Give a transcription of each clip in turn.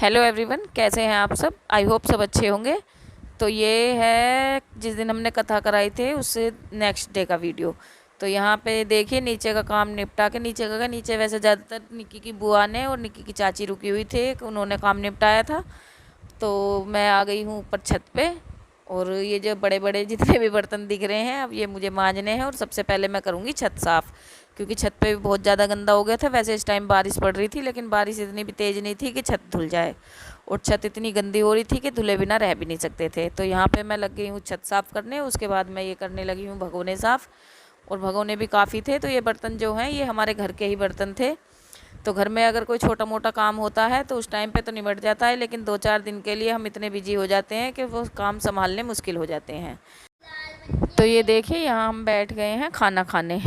Hello everyone, कैसे हैं आप सब। आई होप सब अच्छे होंगे। तो ये है जिस दिन हमने कथा कराई थे उससे नेक्स्ट डे का वीडियो। तो यहाँ पे देखिए नीचे का काम निपटा के नीचे वैसे ज़्यादातर निक्की की बुआ ने और निक्की की चाची रुकी हुई थे, उन्होंने काम निपटाया था। तो मैं आ गई हूँ ऊपर छत पे। और ये जो बड़े बड़े जितने भी बर्तन दिख रहे हैं अब ये मुझे मांजने हैं। और सबसे पहले मैं करूँगी छत साफ़, क्योंकि छत पे भी बहुत ज़्यादा गंदा हो गया था। वैसे इस टाइम बारिश पड़ रही थी, लेकिन बारिश इतनी भी तेज़ नहीं थी कि छत धुल जाए। और छत इतनी गंदी हो रही थी कि धुले बिना रह भी नहीं सकते थे। तो यहाँ पे मैं लग गई हूँ छत साफ़ करने। उसके बाद मैं ये करने लगी हूँ भगोने साफ़। और भगोने भी काफ़ी थे। तो ये बर्तन जो हैं ये हमारे घर के ही बर्तन थे। तो घर में अगर कोई छोटा मोटा काम होता है तो उस टाइम पे तो निबट जाता है, लेकिन 2-4 दिन के लिए हम इतने बिजी हो जाते हैं कि वो काम संभालने मुश्किल हो जाते हैं। तो ये देखिए यहाँ हम बैठ गए हैं खाना खाने।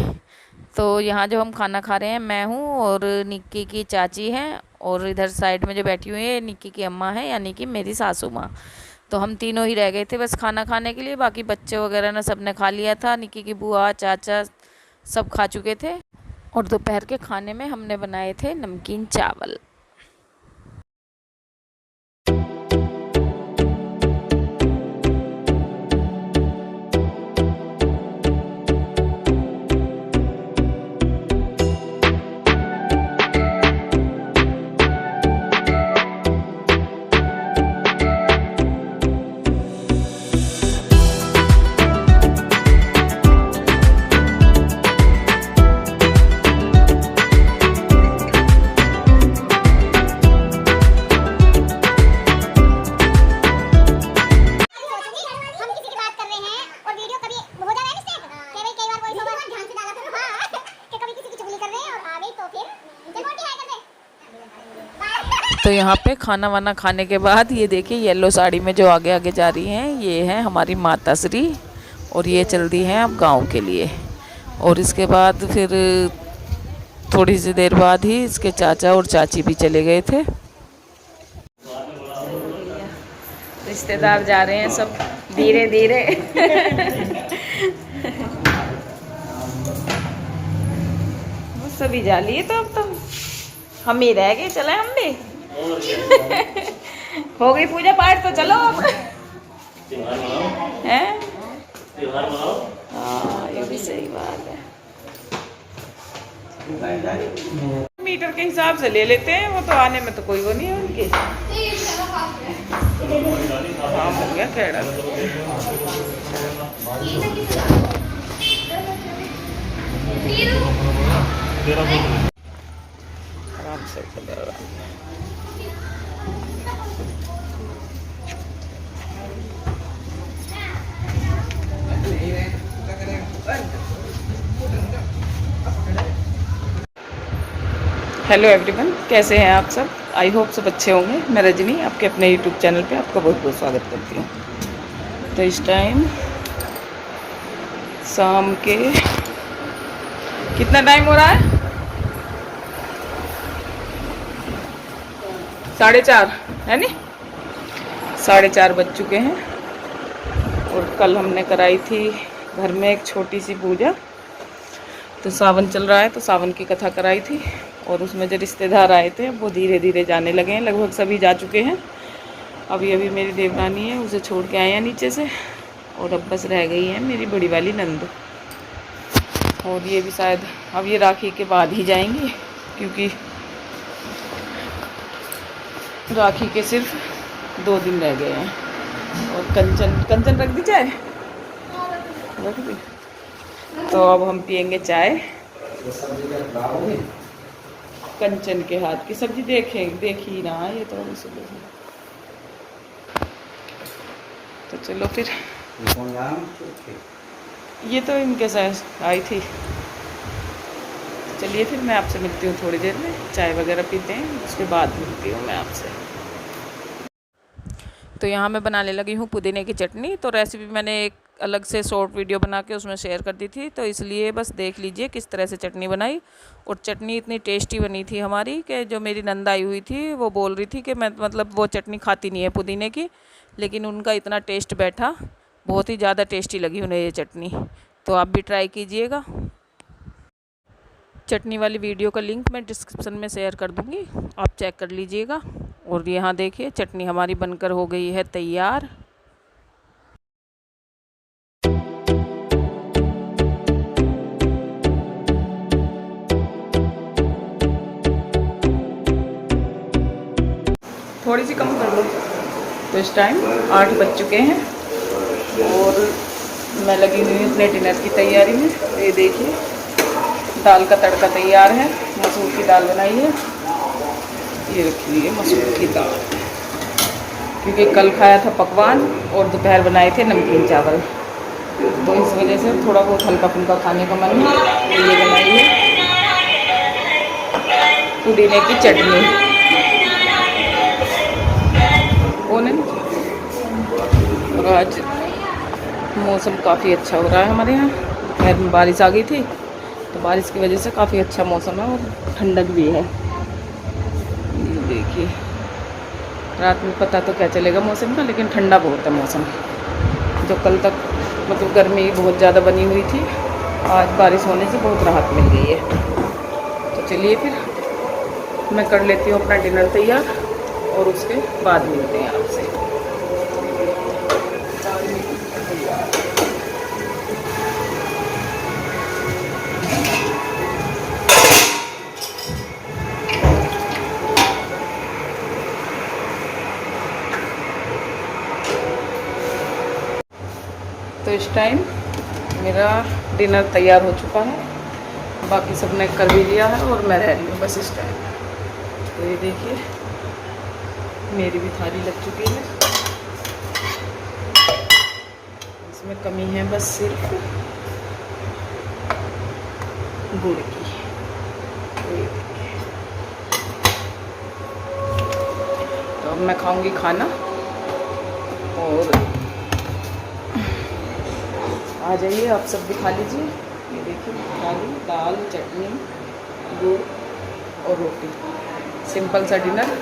तो यहाँ जो हम खाना खा रहे हैं मैं हूँ और निक्की की चाची हैं, और इधर साइड में जो बैठी हुई है निक्की की अम्मा है, यानी कि मेरी सासू माँ। तो हम तीनों ही रह गए थे बस खाना खाने के लिए। बाकी बच्चे वगैरह ने सब ने खा लिया था, निक्की की बुआ चाचा सब खा चुके थे। और दोपहर के खाने में हमने बनाए थे नमकीन चावल। तो यहाँ पे खाना वाना खाने के बाद ये देखिए येलो साड़ी में जो आगे आगे जा रही हैं ये है हमारी माता श्री। और ये चल दी हैं अब गांव के लिए। और इसके बाद फिर थोड़ी सी देर बाद ही इसके चाचा और चाची भी चले गए थे। रिश्तेदार जा रहे हैं सब धीरे धीरे। सभी जा लिए। तो अब तो हम ही रह गए, चले हम भी। हो गई पूजा पाठ, तो चलो अब। हैं? हाँ ये भी सही बात है। मीटर के हिसाब से ले लेते हैं, वो तो आने में तो कोई वो नहीं है उनकी। हाँ हो गया खेड़ा। आराम से हेलो एवरीवन, कैसे हैं आप सब। आई होप सब अच्छे होंगे। मैं रजनी आपके अपने यूट्यूब चैनल पे आपका बहुत बहुत स्वागत करती हूँ। तो इस टाइम शाम के कितना टाइम हो रहा है? 4:30 है नी? 4:30 बज चुके हैं। और कल हमने कराई थी घर में एक छोटी सी पूजा। तो सावन चल रहा है तो सावन की कथा कराई थी। और उसमें जो रिश्तेदार आए थे वो धीरे धीरे जाने लगे हैं, लगभग सभी जा चुके हैं। अभी अभी मेरी देवरानी है, उसे छोड़ के आए हैं नीचे से। और अब बस रह गई है मेरी बड़ी वाली नंद। और ये भी शायद अब ये राखी के बाद ही जाएंगी, क्योंकि राखी के सिर्फ 2 दिन रह गए हैं। और कंचन रख दी जाए, रख दी। तो अब हम पियेंगे चाय। कंचन के हाथ की सब्जी देखी ना, ये तो तो चलो फिर। ये तो इनके साथ आई थी। चलिए फिर मैं आपसे मिलती हूँ थोड़ी देर में, चाय वगैरह पीते हैं, उसके बाद मिलती हूँ मैं आपसे। तो यहाँ मैं बनाने लगी हूँ पुदीने की चटनी। तो रेसिपी मैंने एक अलग से शॉर्ट वीडियो बना के उसमें शेयर कर दी थी, तो इसलिए बस देख लीजिए किस तरह से चटनी बनाई। और चटनी इतनी टेस्टी बनी थी हमारी कि जो मेरी नंद आई हुई थी वो बोल रही थी कि मैं मतलब वो चटनी खाती नहीं है पुदीने की, लेकिन उनका इतना टेस्ट बैठा, बहुत ही ज़्यादा टेस्टी लगी उन्हें ये चटनी। तो आप भी ट्राई कीजिएगा। चटनी वाली वीडियो का लिंक मैं डिस्क्रिप्शन में शेयर कर दूँगी, आप चेक कर लीजिएगा। और यहाँ देखिए चटनी हमारी बनकर हो गई है तैयार। थोड़ी सी कम कर लो। तो इस टाइम 8 बज चुके हैं और मैं लगी हुई हूँ अपने डिनर की तैयारी में। ये देखिए दाल का तड़का तैयार है। मसूर की दाल बनाई है, ये रखी है मसूर की दाल, क्योंकि कल खाया था पकवान और दोपहर बनाए थे नमकीन चावल, तो इस वजह से थोड़ा बहुत हल्का फुल्का खाने का मन है। तो ये बनाई है पुदीने की चटनी। कौन है? और आज मौसम काफ़ी अच्छा हो रहा है हमारे यहाँ। दोपहर में बारिश आ गई थी, तो बारिश की वजह से काफ़ी अच्छा मौसम है और ठंडक भी है। देखिए रात में पता तो क्या चलेगा मौसम का, लेकिन ठंडा बहुत है मौसम। जो कल तक मतलब गर्मी बहुत ज़्यादा बनी हुई थी, आज बारिश होने से बहुत राहत मिल गई है। तो चलिए फिर मैं कर लेती हूँ अपना डिनर तैयार और उसके बाद मिलते हैं आपसे। तो इस टाइम मेरा डिनर तैयार हो चुका है, बाकी सब ने कर भी लिया है और मैं रह रही हूँ बस इस टाइम। तो ये देखिए मेरी भी थाली लग चुकी है, इसमें कमी है बस सिर्फ गुड़ की। तो अब मैं खाऊंगी खाना और आ जाइए आप सब भी खा लीजिए। ये देखिए थाली, दाल, चटनी, गुड़ और रोटी, सिंपल सा डिनर।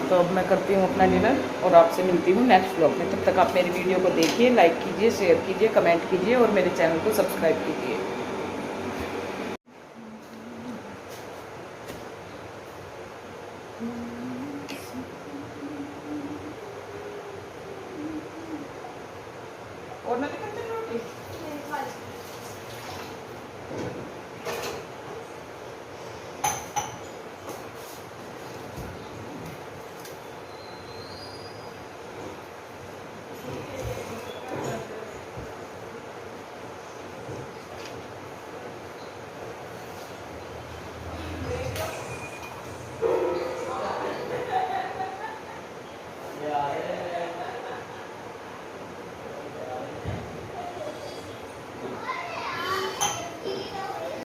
तो अब मैं करती हूँ अपना डिनर और आपसे मिलती हूँ नेक्स्ट व्लॉग में। तब तक आप मेरी वीडियो को देखिए, लाइक कीजिए, शेयर कीजिए, कमेंट कीजिए और मेरे चैनल को सब्सक्राइब कीजिए। और